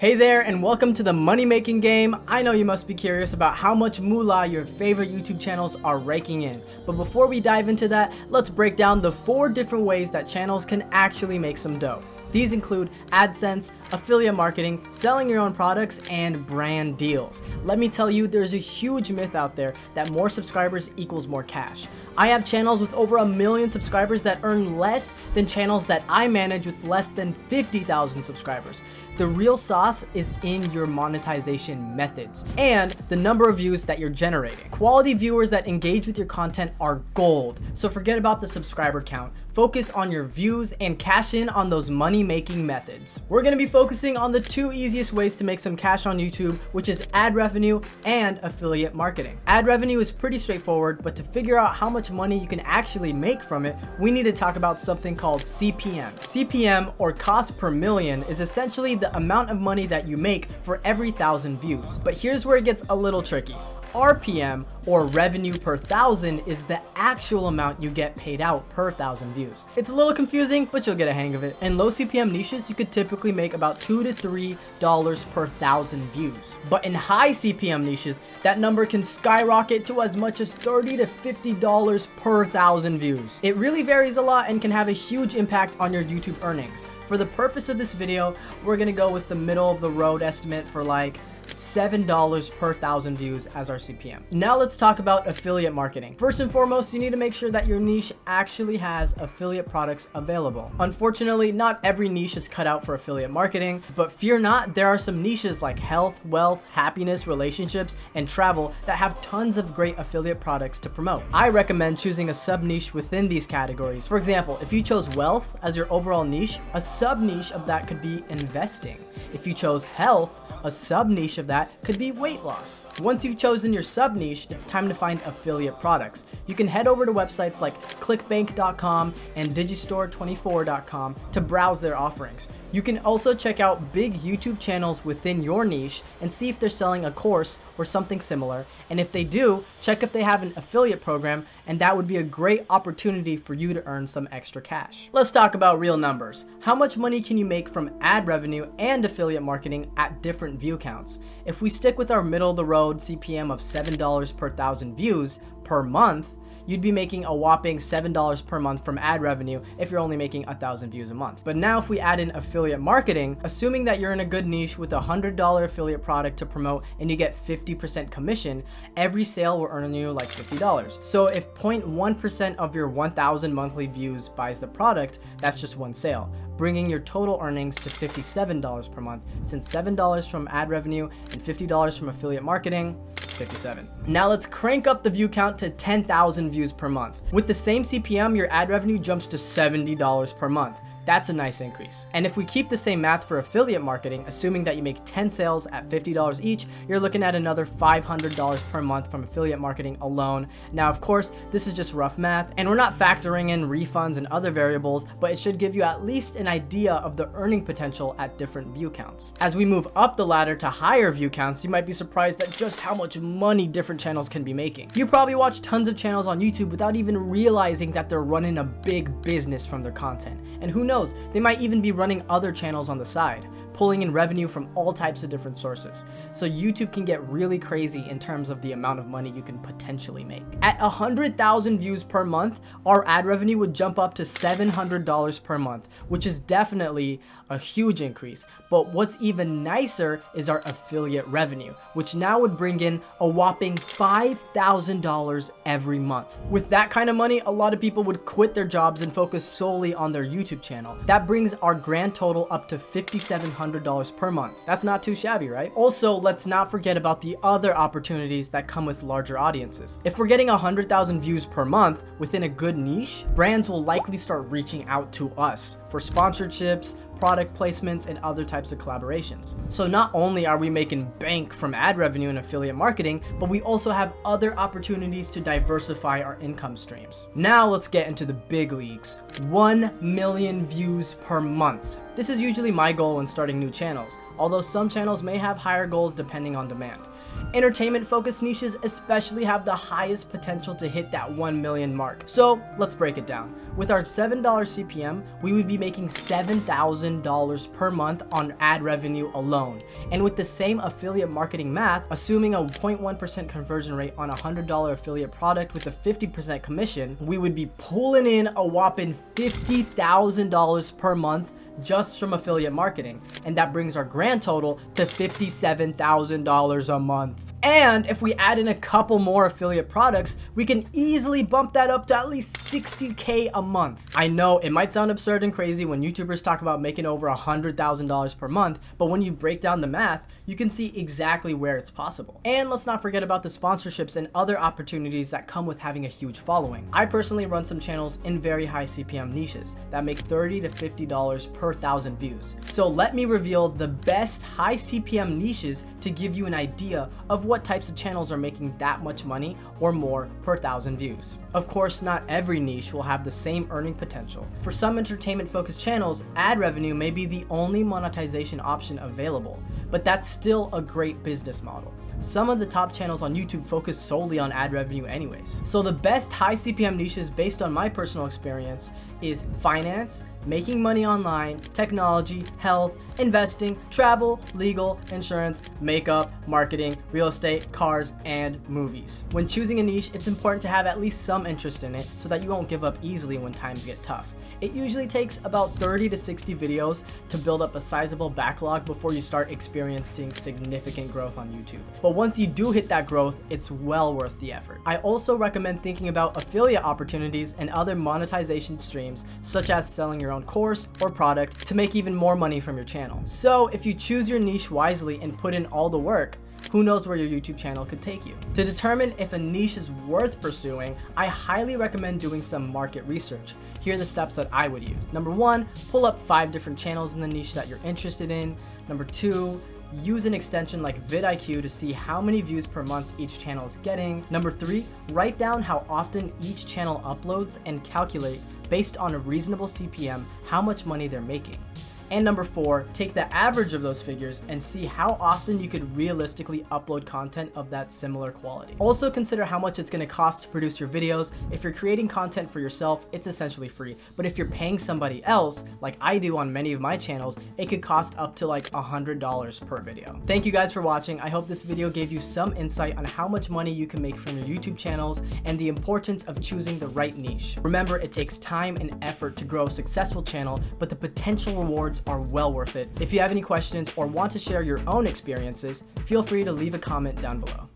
Hey there, and welcome to the money making game. I know you must be curious about how much moolah your favorite YouTube channels are raking in. But before we dive into that, let's break down the 4 different ways that channels can actually make some dough. These include AdSense, affiliate marketing, selling your own products, and brand deals. Let me tell you, there's a huge myth out there that more subscribers equals more cash. I have channels with over 1 million subscribers that earn less than channels that I manage with less than 50,000 subscribers. The real sauce is in your monetization methods and the number of views that you're generating. Quality viewers that engage with your content are gold, so forget about the subscriber count. Focus on your views and cash in on those money-making methods. We're gonna be focusing on the 2 easiest ways to make some cash on YouTube, which is ad revenue and affiliate marketing. Ad revenue is pretty straightforward, but to figure out how much money you can actually make from it, we need to talk about something called CPM. CPM, or cost per million, is essentially the amount of money that you make for every 1,000 views. But here's where it gets a little tricky. RPM, or revenue per 1,000, is the actual amount you get paid out per 1,000 views. It's a little confusing, but you'll get a hang of it. In low CPM niches, you could typically make about $2 to $3 per 1,000 views. But in high CPM niches, that number can skyrocket to as much as $30 to $50 per 1,000 views. It really varies a lot and can have a huge impact on your YouTube earnings. For the purpose of this video, we're gonna go with the middle of the road estimate for like $7 per 1,000 views as our CPM. Now let's talk about affiliate marketing. First and foremost, you need to make sure that your niche actually has affiliate products available. Unfortunately, not every niche is cut out for affiliate marketing, but fear not, there are some niches like health, wealth, happiness, relationships, and travel that have tons of great affiliate products to promote. I recommend choosing a sub niche within these categories. For example, if you chose wealth as your overall niche, a sub niche of that could be investing. If you chose health, a sub niche of that could be weight loss. Once you've chosen your sub niche, it's time to find affiliate products. You can head over to websites like clickbank.com and digistore24.com to browse their offerings. You can also check out big YouTube channels within your niche and see if they're selling a course or something similar. And if they do, check if they have an affiliate program, and that would be a great opportunity for you to earn some extra cash. Let's talk about real numbers. How much money can you make from ad revenue and affiliate marketing at different view counts? If we stick with our middle of the road CPM of $7 per 1,000 views per month, you'd be making a whopping $7 per month from ad revenue if you're only making 1,000 views a month. But now if we add in affiliate marketing, assuming that you're in a good niche with a $100 affiliate product to promote and you get 50% commission, every sale will earn you like $50. So if 0.1% of your 1,000 monthly views buys the product, that's just one sale, bringing your total earnings to $57 per month, since $7 from ad revenue and $50 from affiliate marketing, 57. Now let's crank up the view count to 10,000 views per month. With the same CPM, your ad revenue jumps to $70 per month. That's a nice increase. And if we keep the same math for affiliate marketing, assuming that you make 10 sales at $50 each, you're looking at another $500 per month from affiliate marketing alone. Now, of course, this is just rough math, and we're not factoring in refunds and other variables, but it should give you at least an idea of the earning potential at different view counts. As we move up the ladder to higher view counts, you might be surprised at just how much money different channels can be making. You probably watch tons of channels on YouTube without even realizing that they're running a big business from their content. And who knows, they might even be running other channels on the side, pulling in revenue from all types of different sources. So YouTube can get really crazy in terms of the amount of money you can potentially make. At 100,000 views per month, our ad revenue would jump up to $700 per month, which is definitely a huge increase. But what's even nicer is our affiliate revenue, which now would bring in a whopping $5,000 every month. With that kind of money, a lot of people would quit their jobs and focus solely on their YouTube channel. That brings our grand total up to $5,700 per month. That's not too shabby, right? Also, let's not forget about the other opportunities that come with larger audiences. If we're getting 100,000 views per month within a good niche, brands will likely start reaching out to us for sponsorships, product placements, and other types of collaborations. So not only are we making bank from ad revenue and affiliate marketing, but we also have other opportunities to diversify our income streams. Now let's get into the big leagues. 1 million views per month. This is usually my goal when starting new channels, although some channels may have higher goals depending on demand. Entertainment focused niches especially have the highest potential to hit that 1 million mark. So let's break it down. With our $7 CPM, we would be making $7,000 per month on ad revenue alone. And with the same affiliate marketing math, assuming a 0.1% conversion rate on a $100 affiliate product with a 50% commission, we would be pulling in a whopping $50,000 per month just from affiliate marketing, and that brings our grand total to $57,000 a month. And if we add in a couple more affiliate products, we can easily bump that up to at least $60K a month. I know it might sound absurd and crazy when YouTubers talk about making over $100,000 per month, but when you break down the math, you can see exactly where it's possible. And let's not forget about the sponsorships and other opportunities that come with having a huge following. I personally run some channels in very high CPM niches that make $30 to $50 per 1,000 views. So let me reveal the best high CPM niches to give you an idea of what types of channels are making that much money or more per 1,000 views. Of course, not every niche will have the same earning potential. For some entertainment focused channels, ad revenue may be the only monetization option available, but that's still a great business model. Some of the top channels on YouTube focus solely on ad revenue anyways. So the best high CPM niches based on my personal experience is finance, making money online, technology, health, investing, travel, legal, insurance, makeup, marketing, real estate, cars, and movies. When choosing a niche, it's important to have at least some interest in it so that you won't give up easily when times get tough. It usually takes about 30 to 60 videos to build up a sizable backlog before you start experiencing significant growth on YouTube. But once you do hit that growth, it's well worth the effort. I also recommend thinking about affiliate opportunities and other monetization streams, such as selling your own course or product to make even more money from your channel. So if you choose your niche wisely and put in all the work, who knows where your YouTube channel could take you. To determine if a niche is worth pursuing, I highly recommend doing some market research. Here are the steps that I would use. Number 1, pull up 5 different channels in the niche that you're interested in. Number 2, use an extension like vidIQ to see how many views per month each channel is getting. Number 3, write down how often each channel uploads and calculate based on a reasonable CPM how much money they're making. And number 4, take the average of those figures and see how often you could realistically upload content of that similar quality. Also consider how much it's going to cost to produce your videos. If you're creating content for yourself, it's essentially free. But if you're paying somebody else, like I do on many of my channels, it could cost up to like $100 per video. Thank you guys for watching. I hope this video gave you some insight on how much money you can make from your YouTube channels and the importance of choosing the right niche. Remember, it takes time and effort to grow a successful channel, but the potential rewards are well worth it. If you have any questions or want to share your own experiences, feel free to leave a comment down below.